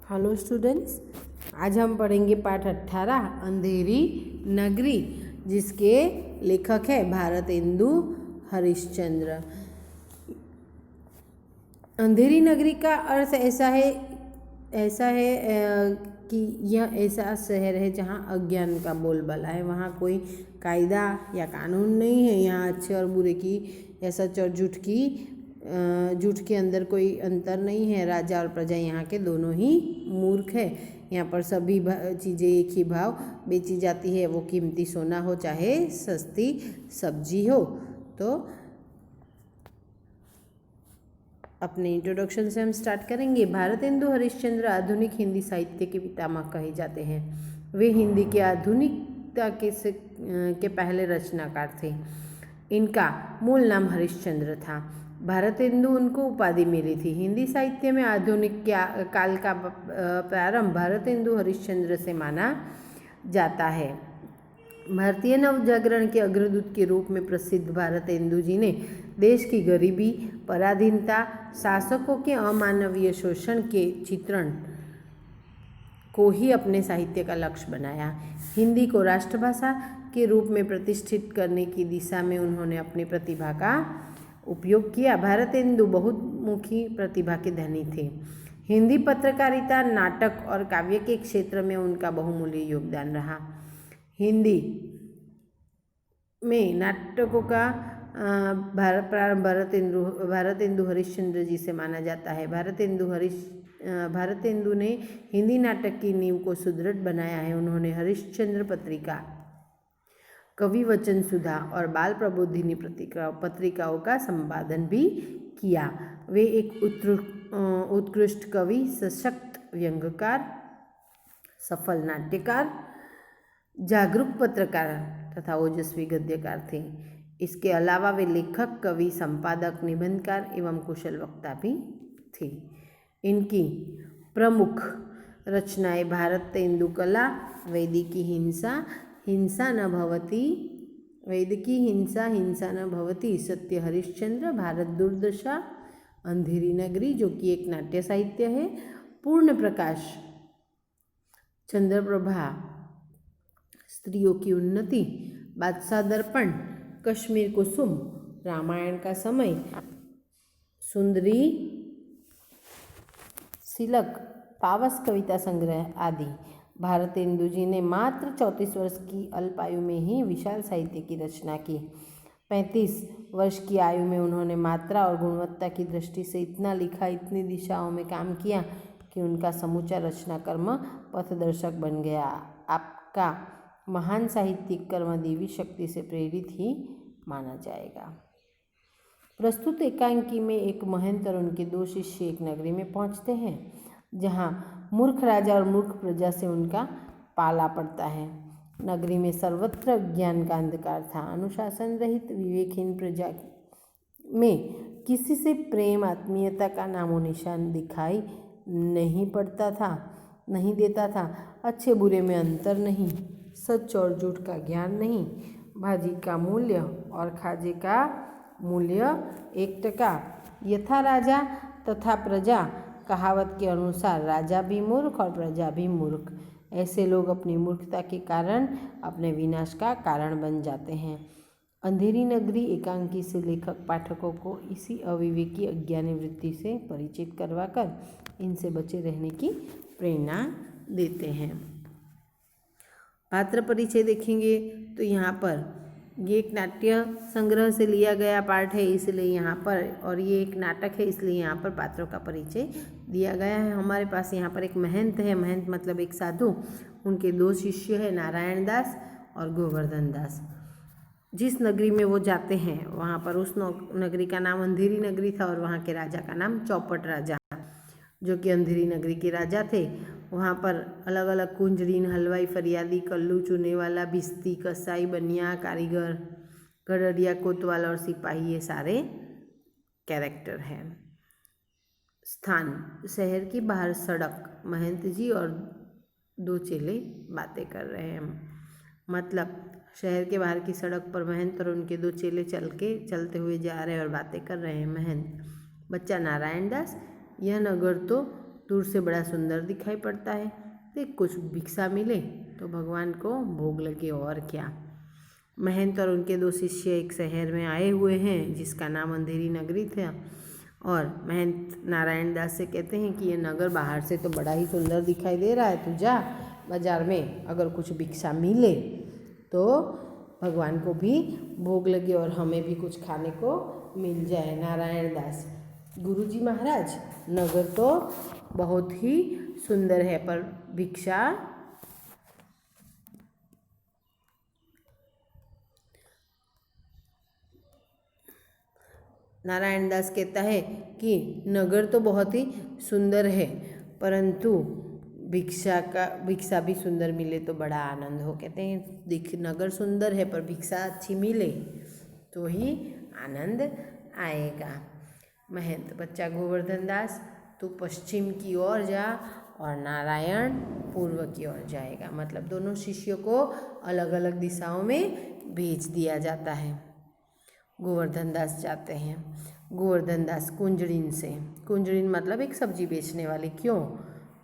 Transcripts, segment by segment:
Hello students, आज हम पढ़ेंगे पाठ 18 अंधेरी नगरी, जिसके लेखक है भारतेंदु हरिश्चंद्र। अंधेरी नगरी का अर्थ ऐसा है कि यह ऐसा शहर है जहाँ अज्ञान का बोलबाला है। वहाँ कोई कायदा या कानून नहीं है। यहाँ अच्छे और बुरे की या सच और झूठ के अंदर कोई अंतर नहीं है। राजा और प्रजा यहाँ के दोनों ही मूर्ख है। यहाँ पर सभी चीज़ें एक ही भाव बेची जाती है, वो कीमती सोना हो चाहे सस्ती सब्जी हो। तो अपने इंट्रोडक्शन से हम स्टार्ट करेंगे। भारतेंदु हरिश्चंद्र आधुनिक हिंदी साहित्य के पितामह कहे जाते हैं। वे हिंदी के आधुनिकता के पहले रचनाकार थे। इनका मूल नाम हरिश्चंद्र था। भारतेंदु उनको उपाधि मिली थी। हिंदी साहित्य में आधुनिक काल का प्रारंभ भारतेंदु हरिश्चंद्र से माना जाता है। भारतीय नवजागरण के अग्रदूत के रूप में प्रसिद्ध भारतेंदु जी ने देश की गरीबी, पराधीनता, शासकों के अमानवीय शोषण के चित्रण को ही अपने साहित्य का लक्ष्य बनाया। हिंदी को राष्ट्रभाषा के रूप में प्रतिष्ठित करने की दिशा में उन्होंने अपनी प्रतिभा का उपयोग किया। भारतेंदु बहुमुखी प्रतिभा के धनी थे। हिंदी पत्रकारिता, नाटक और काव्य के क्षेत्र में उनका बहुमूल्य योगदान रहा। हिंदी में नाटकों का प्रारंभ भारतेंदु हरिश्चंद्र जी से माना जाता है। भारतेंदु ने हिंदी नाटक की नींव को सुदृढ़ बनाया है। उन्होंने हरिश्चंद्र पत्रिका, कवि वचन सुधा और बाल प्रबोधिनी पत्रिकाओं का संपादन भी किया। वे एक उत्कृष्ट कवि, सशक्त व्यंग्यकार, सफल नाट्यकार, जागरूक पत्रकार तथा ओजस्वी गद्यकार थे। इसके अलावा वे लेखक, कवि, संपादक, निबंधकार एवं कुशल वक्ता भी थे। इनकी प्रमुख रचनाएं भारतेंदु कला, वैदिकी हिंसा, हिंसा न भवती, सत्य हरिश्चंद्र, भारत दुर्दशा, अंधेरी नगरी जो कि एक नाट्य साहित्य है, पूर्ण प्रकाश, चंद्रप्रभा, स्त्रियों की उन्नति, बादशाह दर्पण, कश्मीर कुसुम, रामायण का समय, सुंदरी सिलक, पावस कविता संग्रह आदि। भारतेंदु जी ने मात्र 34 वर्ष की अल्प आयु में ही विशाल साहित्य की रचना की। 35 वर्ष की आयु में उन्होंने मात्रा और गुणवत्ता की दृष्टि से इतना लिखा, इतनी दिशाओं में काम किया कि उनका समूचा रचना कर्म पथदर्शक बन गया। आपका महान साहित्यिक कर्म देवी शक्ति से प्रेरित ही माना जाएगा। प्रस्तुत एकांकी में एक महंत और उनके 2 शिष्य एक नगरी में पहुंचते हैं, जहां मूर्ख राजा और मूर्ख प्रजा से उनका पाला पड़ता है। नगरी में सर्वत्र ज्ञान का अंधकार था। अनुशासन रहित विवेकहीन प्रजा में किसी से प्रेम, आत्मीयता का नामो निशान दिखाई नहीं देता था। अच्छे बुरे में अंतर नहीं, सच और झूठ का ज्ञान नहीं, भाजी का मूल्य और खाजे का मूल्य 1 टका, यथा राजा तथा प्रजा, कहावत के अनुसार राजा भी मूर्ख और प्रजा भी मूर्ख। ऐसे लोग अपनी मूर्खता के कारण अपने विनाश का कारण बन जाते हैं। अंधेरी नगरी एकांकी से लेखक पाठकों को इसी अविवेकी अज्ञानी वृत्ति से परिचित करवाकर इनसे बचे रहने की प्रेरणा देते हैं। पात्र परिचय देखेंगे तो यहाँ पर ये एक नाट्य संग्रह से लिया गया पाठ है, इसलिए यहाँ पर, और ये एक नाटक है इसलिए यहाँ पर पात्रों का परिचय दिया गया है। हमारे पास यहाँ पर एक महंत है, महंत मतलब एक साधु, उनके 2 शिष्य हैं, नारायण दास और गोवर्धन दास। जिस नगरी में वो जाते हैं वहाँ पर उस नगरी का नाम अंधेरी नगरी था और वहाँ के राजा का नाम चौपट राजा, जो कि अंधेरी नगरी के राजा थे। वहाँ पर अलग अलग कुंजड़ीन, हलवाई, फरियादी, कल्लू, चूने वाला, भिस्ती, कसाई, बनिया, कारीगर, गडरिया, कोतवाल और सिपाही, ये सारे कैरेक्टर हैं। स्थान, शहर की बाहर सड़क, महंत जी और 2 चेले बातें कर रहे हैं। मतलब शहर के बाहर की सड़क पर महंत और उनके 2 चेले चलते हुए जा रहे हैं और बातें कर रहे हैं। महंत, बच्चा नारायण दास, यह नगर तो दूर से बड़ा सुंदर दिखाई पड़ता है। देख, कुछ भिक्षा मिले तो भगवान को भोग लगे, और क्या। महंत और उनके 2 शिष्य एक शहर में आए हुए हैं जिसका नाम अंधेरी नगरी था। और महंत नारायण दास से कहते हैं कि ये नगर बाहर से तो बड़ा ही सुंदर दिखाई दे रहा है, तू जा बाजार में, अगर कुछ भिक्षा मिले तो भगवान को भी भोग लगे और हमें भी कुछ खाने को मिल जाए। नारायण दास: गुरुजी महाराज, नगर तो बहुत ही सुंदर है, पर भिक्षा नारायण दास कहता है कि नगर तो बहुत ही सुंदर है, परंतु भिक्षा भी सुंदर मिले तो बड़ा आनंद हो। कहते हैं नगर सुंदर है पर भिक्षा अच्छी मिले तो ही आनंद आएगा। महंत: बच्चा गोवर्धन दास, तू पश्चिम की ओर जा और नारायण पूर्व की ओर जाएगा। मतलब दोनों शिष्यों को अलग अलग दिशाओं में भेज दिया जाता है। गोवर्धन दास जाते हैं। गोवर्धन दास कुंजड़िन से, कुंजड़िन मतलब एक सब्जी बेचने वाली। क्यों?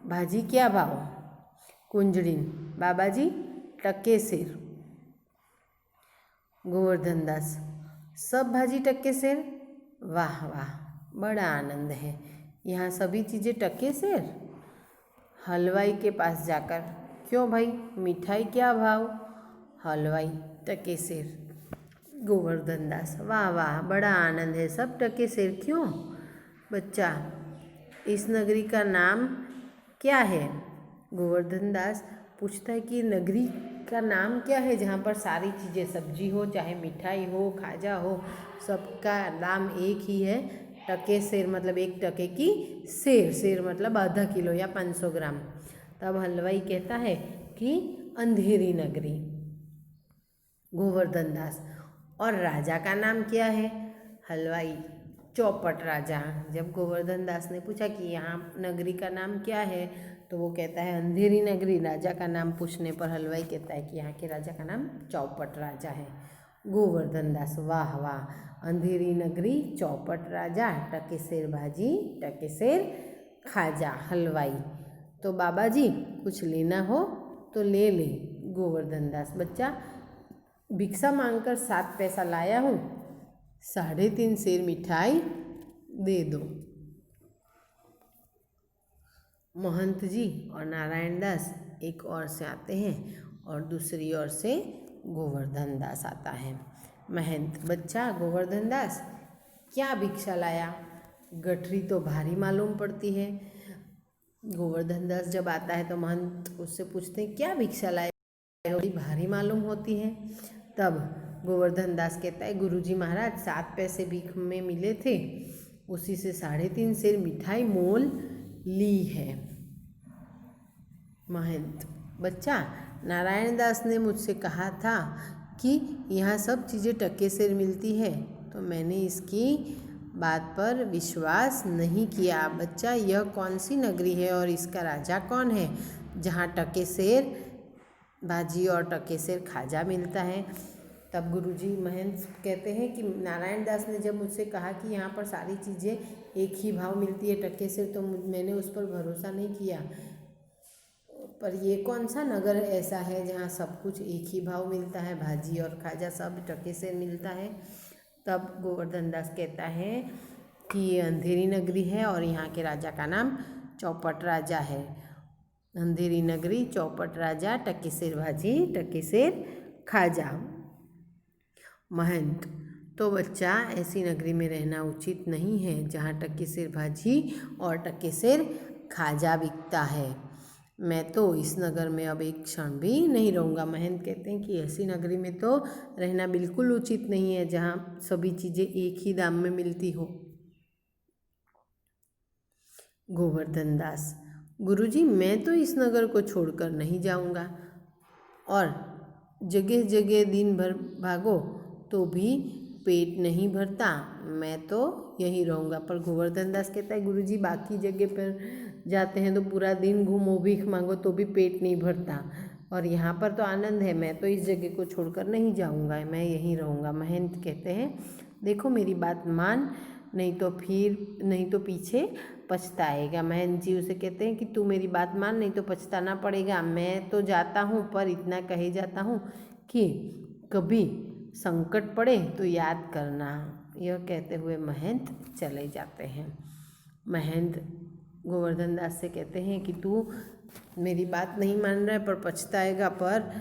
भाजी क्या भाव? कुंजड़िन: बाबा जी, टके सेर। गोवर्धन दास: सब भाजी टके सेर? वाह वाह, बड़ा आनंद है, यहाँ सभी चीज़ें टके सेर। हलवाई के पास जाकर: क्यों भाई, मिठाई क्या भाव? हलवाई: टके सेर। गोवर्धन दास: वाह वाह, बड़ा आनंद है, सब टके सेर। क्यों? बच्चा: इस नगरी का नाम क्या है? गोवर्धन दास पूछता है कि नगरी का नाम क्या है जहाँ पर सारी चीज़ें, सब्जी हो चाहे मिठाई हो खाजा हो, सबका नाम एक ही है, टके सेर। मतलब 1 टके की सेर, सेर मतलब आधा किलो या 500 ग्राम। तब हलवाई कहता है कि अंधेरी नगरी। गोवर्धन दास: और राजा का नाम क्या है? हलवाई: चौपट राजा। जब गोवर्धन दास ने पूछा कि यहाँ नगरी का नाम क्या है, तो वो कहता है अंधेरी नगरी। राजा का नाम पूछने पर हलवाई कहता है कि यहाँ के राजा का नाम चौपट राजा है। गोवर्धन दास: वाह वाह, अंधेरी नगरी, चौपट राजा, टके सेर भाजी, टके सेर खाजा। हलवाई: तो बाबा जी, कुछ लेना हो तो ले ले। गोवर्धन दास: बच्चा, भिक्षा मांगकर 7 पैसा लाया हूँ, 3.5 सेर मिठाई दे दो। महंत जी और नारायण दास एक ओर से आते हैं और दूसरी ओर से गोवर्धन दास आता है। महंत: बच्चा गोवर्धन दास, क्या भिक्षा लाया? गठरी तो भारी मालूम पड़ती है। गोवर्धन दास जब आता है तो महंत उससे पूछते हैं क्या भिक्षा लाया, बड़ी भारी मालूम होती है। तब गोवर्धन दास कहता है, गुरुजी महाराज, 7 पैसे भीख में मिले थे, उसी से 3.5 सेर मिठाई मोल ली है। महंत: बच्चा, नारायण दास ने मुझसे कहा था कि यहाँ सब चीज़ें टके सेर मिलती है, तो मैंने इसकी बात पर विश्वास नहीं किया। बच्चा, यह कौन सी नगरी है और इसका राजा कौन है जहाँ टके सेर भाजी और टके सेर खाजा मिलता है? तब गुरुजी महंत कहते हैं कि नारायण दास ने जब मुझसे कहा कि यहाँ पर सारी चीज़ें एक ही भाव मिलती है टके सेर, तो मैंने उस पर भरोसा नहीं किया। पर ये कौन सा नगर ऐसा है जहाँ सब कुछ एक ही भाव मिलता है, भाजी और खाजा सब टके सेर मिलता है? तब गोवर्धन दास कहता है कि ये अंधेरी नगरी है और यहाँ के राजा का नाम चौपट राजा है। अंधेरी नगरी, चौपट राजा, टके सेर भाजी, टके सेर खाजा। महंत: तो बच्चा, ऐसी नगरी में रहना उचित नहीं है जहाँ टके सेर भाजी और टके सेर खाजा बिकता है। मैं तो इस नगर में अब एक क्षण भी नहीं रहूँगा। महंत कहते हैं कि ऐसी नगरी में तो रहना बिल्कुल उचित नहीं है जहाँ सभी चीज़ें एक ही दाम में मिलती हो। गोवर्धन दास: गुरुजी, मैं तो इस नगर को छोड़कर नहीं जाऊँगा, और जगह जगह दिन भर भागो तो भी पेट नहीं भरता, मैं तो यहीं रहूँगा। पर गोवर्धन दास कहता है, गुरुजी, बाकी जगह पर जाते हैं तो पूरा दिन घूमो, भीख मांगो तो भी पेट नहीं भरता, और यहाँ पर तो आनंद है, मैं तो इस जगह को छोड़कर नहीं जाऊँगा, मैं यहीं रहूँगा। महंत कहते हैं, देखो मेरी बात मान, नहीं तो पीछे पछताएगा। महंत जी उसे कहते हैं कि तू मेरी बात मान, नहीं तो पछताना पड़ेगा। मैं तो जाता हूँ, पर इतना कहे जाता हूँ कि कभी संकट पड़े तो याद करना। यह कहते हुए महंत चले जाते हैं। महंत गोवर्धन दास से कहते हैं कि तू मेरी बात नहीं मान रहा है पर पछताएगा, पर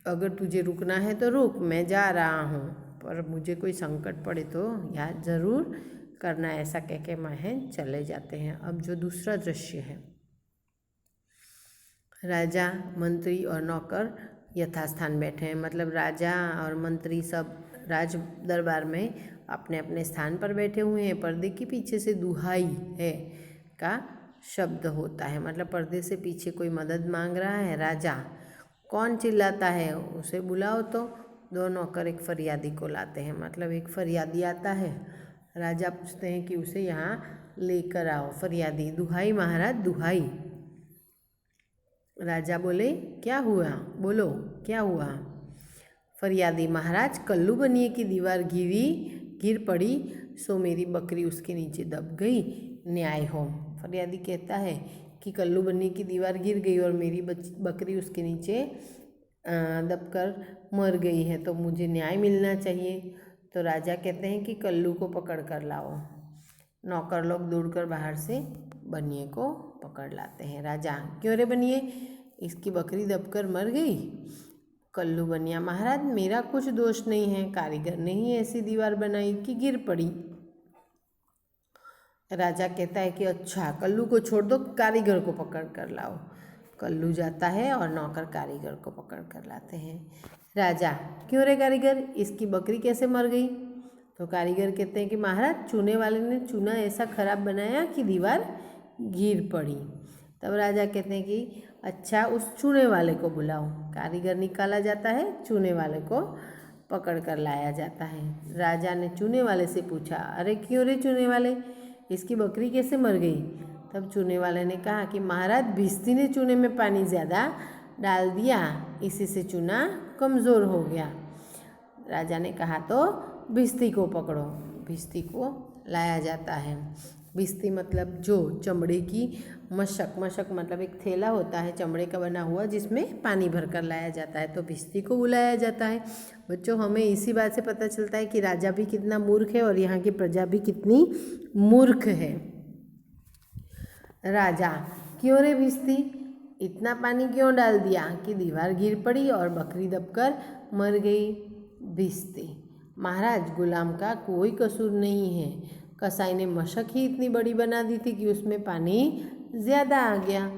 अगर तुझे रुकना है तो रुक, मैं जा रहा हूँ, पर मुझे कोई संकट पड़े तो याद ज़रूर करना। ऐसा कह के महंत चले जाते हैं। अब जो दूसरा दृश्य है, राजा, मंत्री और नौकर यथास्थान बैठे हैं। मतलब राजा और मंत्री सब राज दरबार में अपने अपने स्थान पर बैठे हुए हैं। पर्दे के पीछे से दुहाई है का शब्द होता है, मतलब पर्दे से पीछे कोई मदद मांग रहा है। राजा, कौन चिल्लाता है, उसे बुलाओ। तो दो नौकर एक फरियादी को लाते हैं, मतलब एक फरियादी आता है। राजा पूछते हैं कि उसे यहाँ लेकर आओ। फरियादी, दुहाई महाराज दुहाई। राजा बोले, क्या हुआ, बोलो क्या हुआ। फरियादी, महाराज कल्लू बनिए की दीवार गिर पड़ी, सो मेरी बकरी उसके नीचे दब गई, न्याय हो। फरियादी कहता है कि कल्लू बनिए की दीवार गिर गई और मेरी बकरी उसके नीचे दबकर मर गई है, तो मुझे न्याय मिलना चाहिए। तो राजा कहते हैं कि कल्लू को पकड़ कर लाओ। नौकर लोग दौड़कर बाहर से बनिए को पकड़ लाते हैं। राजा, क्यों रे बनिए, इसकी बकरी दबकर मर गई। कल्लू बनिया, महाराज मेरा कुछ दोष नहीं है, कारीगर ने ही ऐसी दीवार बनाई कि गिर पड़ी। राजा कहता है कि अच्छा, कल्लू को छोड़ दो, कारीगर को पकड़ कर लाओ। कल्लू जाता है और नौकर कारीगर को पकड़ कर लाते हैं। राजा, क्यों रे कारीगर, इसकी बकरी कैसे मर गई। तो कारीगर कहते हैं कि महाराज चूने वाले ने चूना ऐसा खराब बनाया कि दीवार गिर पड़ी। तब राजा कहते हैं कि अच्छा, उस चूने वाले को बुलाओ। कारीगर निकाला जाता है, चूने वाले को पकड़ कर लाया जाता है। राजा ने चूने वाले से पूछा, अरे क्यों रे चूने वाले, इसकी बकरी कैसे मर गई। तब चूने वाले ने कहा कि महाराज भिस्ती ने चूने में पानी ज़्यादा डाल दिया, इसी से चूना कमज़ोर हो गया। राजा ने कहा तो भिस्ती को पकड़ो। भिस्ती को लाया जाता है। भिस्ती मतलब जो चमड़े की मशक मतलब एक थैला होता है चमड़े का बना हुआ, जिसमें पानी भर कर लाया जाता है, तो भिस्ती को बुलाया जाता है। बच्चों, हमें इसी बात से पता चलता है कि राजा भी कितना मूर्ख है और यहाँ की प्रजा भी कितनी मूर्ख है। राजा, क्यों रे भिस्ती, इतना पानी क्यों डाल दिया कि दीवार गिर पड़ी और बकरी दबकर मर गई। भिस्ती, महाराज गुलाम का कोई कसूर नहीं है, कसाई ने मशक ही इतनी बड़ी बना दी थी कि उसमें पानी ज़्यादा आ गया।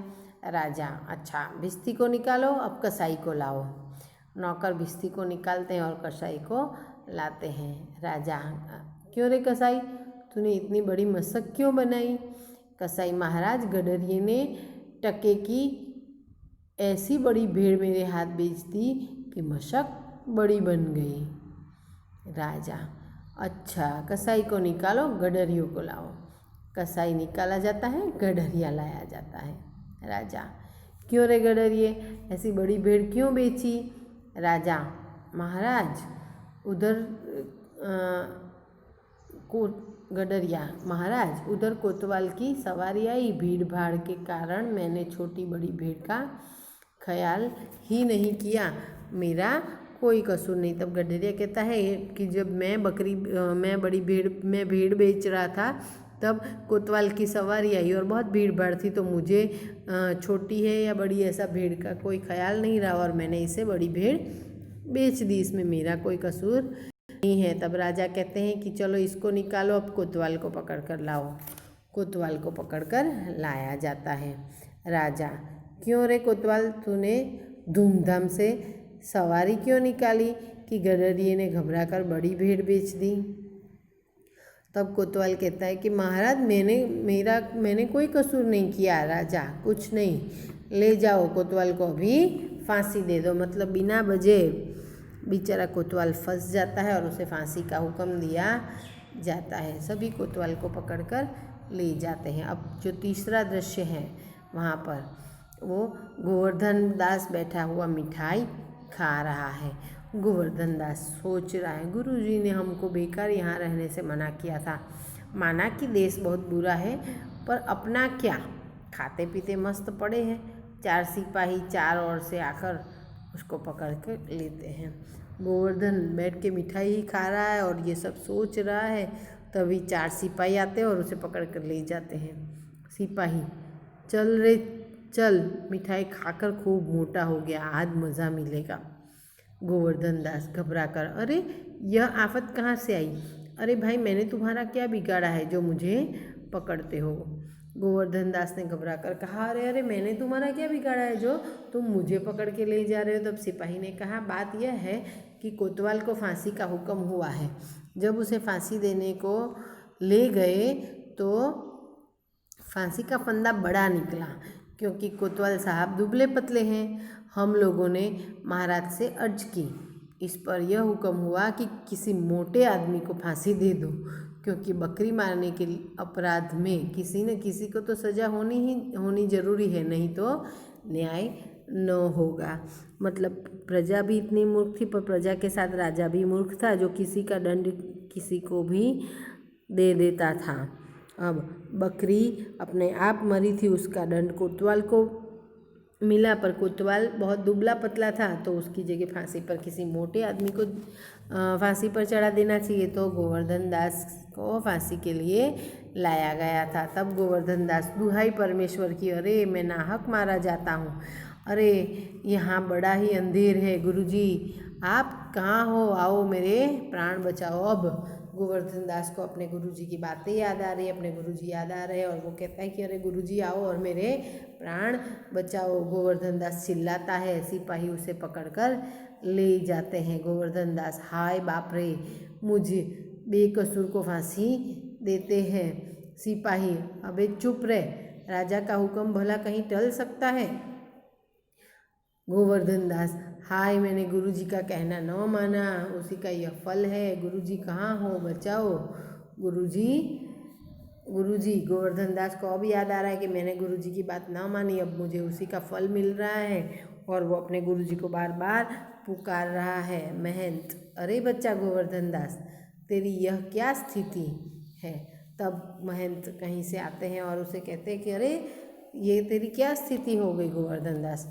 राजा, अच्छा, भिस्ती को निकालो, अब कसाई को लाओ। नौकर भिस्ती को निकालते हैं और कसाई को लाते हैं। राजा, क्यों रे कसाई, तूने इतनी बड़ी मशक क्यों बनाई। कसाई, महाराज गडरिये ने टके की ऐसी बड़ी भेड़ मेरे हाथ बेच दी कि मशक बड़ी बन गई। राजा, अच्छा, कसाई को निकालो, गडरियों को लाओ। कसाई निकाला जाता है, गडरिया लाया जाता है। राजा, क्यों रे गडरिये, ऐसी बड़ी भेड़ क्यों बेची। राजा, महाराज उधर गडरिया, महाराज उधर कोतवाल की सवारी आई, भीड़ भाड़ के कारण मैंने छोटी बड़ी भेड़ का ख्याल ही नहीं किया, मेरा कोई कसूर नहीं। तब गडरिया कहता है कि जब मैं भेड़ बेच रहा था, तब कोतवाल की सवारी आई और बहुत भीड़ भाड़ थी, तो मुझे छोटी है या बड़ी ऐसा भेड़ का कोई ख्याल नहीं रहा और मैंने इसे बड़ी भेड़ बेच दी, इसमें मेरा कोई कसूर नहीं है। तब राजा कहते हैं कि चलो इसको निकालो, अब कोतवाल को पकड़ कर लाओ। कोतवाल को पकड़ कर लाया जाता है। राजा, क्यों रे कोतवाल, तूने धूमधाम से सवारी क्यों निकाली कि गडरिये ने घबराकर बड़ी भेड़ बेच दी। तब कोतवाल कहता है कि महाराज मैंने कोई कसूर नहीं किया। राजा, कुछ नहीं, ले जाओ कोतवाल को अभी फांसी दे दो। मतलब बिना वजह बेचारा कोतवाल फंस जाता है और उसे फांसी का हुक्म दिया जाता है। सभी कोतवाल को पकड़कर ले जाते हैं। अब जो तीसरा दृश्य है वहाँ पर वो गोवर्धन दास बैठा हुआ मिठाई खा रहा है। गोवर्धन दास सोच रहा है, गुरुजी ने हमको बेकार यहाँ रहने से मना किया था। माना कि देश बहुत बुरा है, पर अपना क्या, खाते पीते मस्त पड़े हैं। 4 सिपाही 4 ओर से आकर उसको पकड़ कर लेते हैं। गोवर्धन बैठ के मिठाई ही खा रहा है और ये सब सोच रहा है, तभी 4 सिपाही आते हैं और उसे पकड़ कर ले जाते हैं। सिपाही, चल रे चल, मिठाई खाकर खूब मोटा हो गया, आज मज़ा मिलेगा। गोवर्धन दास घबरा कर, अरे यह आफत कहाँ से आई? अरे भाई, मैंने तुम्हारा क्या बिगाड़ा है जो मुझे पकड़ते हो? गोवर्धन दास ने घबरा कर कहा, अरे अरे, मैंने तुम्हारा क्या बिगाड़ा है जो तुम मुझे पकड़ के ले जा रहे हो? तब सिपाही ने कहा, बात यह है कि कोतवाल को फांसी का हुक्म हुआ है। जब उसे फांसी देने को ले गए तो फांसी का फंदा बड़ा निकला, क्योंकि कोतवाल साहब दुबले पतले हैं। हम लोगों ने महाराज से अर्ज की। इस पर यह हुक्म हुआ कि किसी मोटे आदमी को फांसी दे दो, क्योंकि बकरी मारने के अपराध में किसी न किसी को तो सज़ा होनी जरूरी है, नहीं तो न्याय न होगा। मतलब प्रजा भी इतनी मूर्ख थी, पर प्रजा के साथ राजा भी मूर्ख था, जो किसी का दंड किसी को भी दे देता था। अब बकरी अपने आप मरी थी, उसका दंड कोतवाल को मिला, पर कोतवाल बहुत दुबला पतला था, तो उसकी जगह फांसी पर किसी मोटे आदमी को फांसी पर चढ़ा देना चाहिए। तो गोवर्धन दास को फांसी के लिए लाया गया था। तब गोवर्धन दास, दुहाई परमेश्वर की, अरे मैं नाहक मारा जाता हूँ, अरे यहाँ बड़ा ही अंधेर है, गुरुजी आप कहाँ हो, आओ मेरे प्राण बचाओ। अब गोवर्धन दास को अपने गुरुजी की बातें याद आ रही है, अपने गुरुजी याद आ रहे हैं, और वो कहता है कि अरे गुरुजी आओ और मेरे प्राण बचाओ। गोवर्धन दास चिल्लाता है, सिपाही उसे पकड़कर ले जाते हैं। गोवर्धन दास, हाय बाप रे, मुझे बेकसूर को फांसी देते हैं। सिपाही, अबे चुप रहे, राजा का हुक्म भला कहीं टल सकता है? गोवर्धन दास, हाय मैंने गुरुजी का कहना न माना, उसी का यह फल है। गुरुजी कहाँ हो, बचाओ गुरुजी। गुरुजी, गोवर्धन दास को अब याद आ रहा है कि मैंने गुरुजी की बात ना मानी, अब मुझे उसी का फल मिल रहा है, और वो अपने गुरुजी को बार बार पुकार रहा है। महंत, अरे बच्चा गोवर्धन दास, तेरी यह क्या स्थिति है? तब महंत कहीं से आते हैं और उसे कहते हैं कि अरे ये तेरी क्या स्थिति हो गई गोवर्धन दास?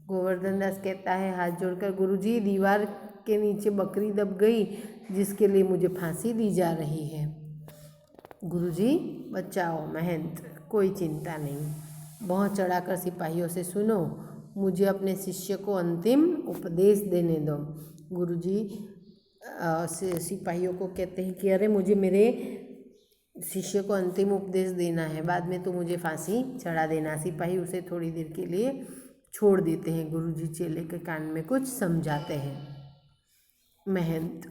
गोवर्धन दास कहता है हाथ जोड़कर, गुरुजी दीवार के नीचे बकरी दब गई, जिसके लिए मुझे फांसी दी जा रही है। गुरुजी बचाओ। महंत, कोई चिंता नहीं, बहुत चढ़ाकर सिपाहियों से सुनो, मुझे अपने शिष्य को अंतिम उपदेश देने दो। गुरुजी सिपाहियों को कहते हैं कि अरे मुझे मेरे शिष्य को अंतिम उपदेश देना है, बाद में तो मुझे फांसी चढ़ा देना। सिपाही उसे थोड़ी देर के लिए छोड़ देते हैं। गुरुजी चेले के कान में कुछ समझाते हैं। महंत,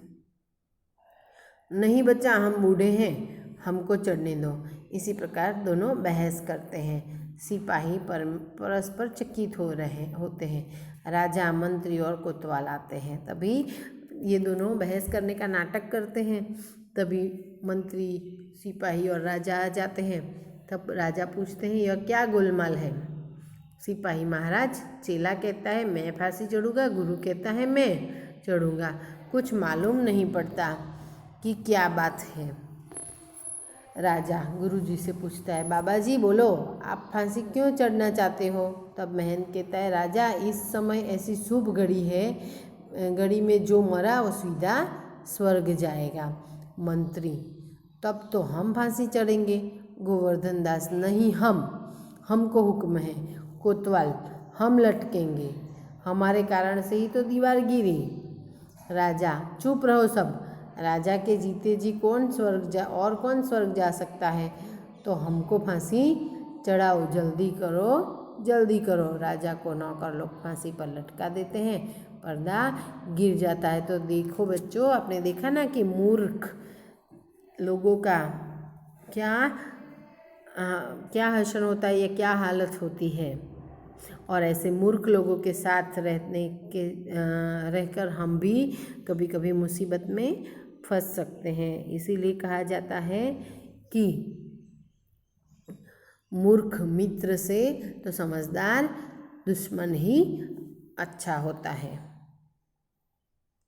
नहीं बच्चा, हम बूढ़े हैं, हमको चढ़ने दो। इसी प्रकार दोनों बहस करते हैं। सिपाही परस्पर चकित होते हैं। राजा, मंत्री और कोतवाल आते हैं। तभी ये दोनों बहस करने का नाटक करते हैं। तभी मंत्री, सिपाही और राजा आ जाते हैं। तब राजा पूछते हैं, यह क्या गोलमाल है? सिपाही, महाराज, चेला कहता है मैं फांसी चढ़ूँगा, गुरु कहता है मैं चढ़ूँगा, कुछ मालूम नहीं पड़ता कि क्या बात है। राजा गुरुजी से पूछता है, बाबा जी बोलो, आप फांसी क्यों चढ़ना चाहते हो? तब महंत कहता है, राजा इस समय ऐसी शुभ घड़ी है, घड़ी में जो मरा वो सीधा स्वर्ग जाएगा। मंत्री, तब तो हम फांसी चढ़ेंगे। गोवर्धन दास, नहीं, हमको हुक्म है। कोतवाल, हम लटकेंगे, हमारे कारण से ही तो दीवार गिरी। राजा, चुप रहो सब, राजा के जीते जी कौन स्वर्ग जा सकता है? तो हमको फांसी चढ़ाओ, जल्दी करो। राजा को नौकर लोग फांसी पर लटका देते हैं। पर्दा गिर जाता है। तो देखो बच्चों, आपने देखा ना कि मूर्ख लोगों का क्या हश्र होता है, या क्या हालत होती है, और ऐसे मूर्ख लोगों के साथ रहकर हम भी कभी कभी मुसीबत में फंस सकते हैं। इसीलिए कहा जाता है कि मूर्ख मित्र से तो समझदार दुश्मन ही अच्छा होता है।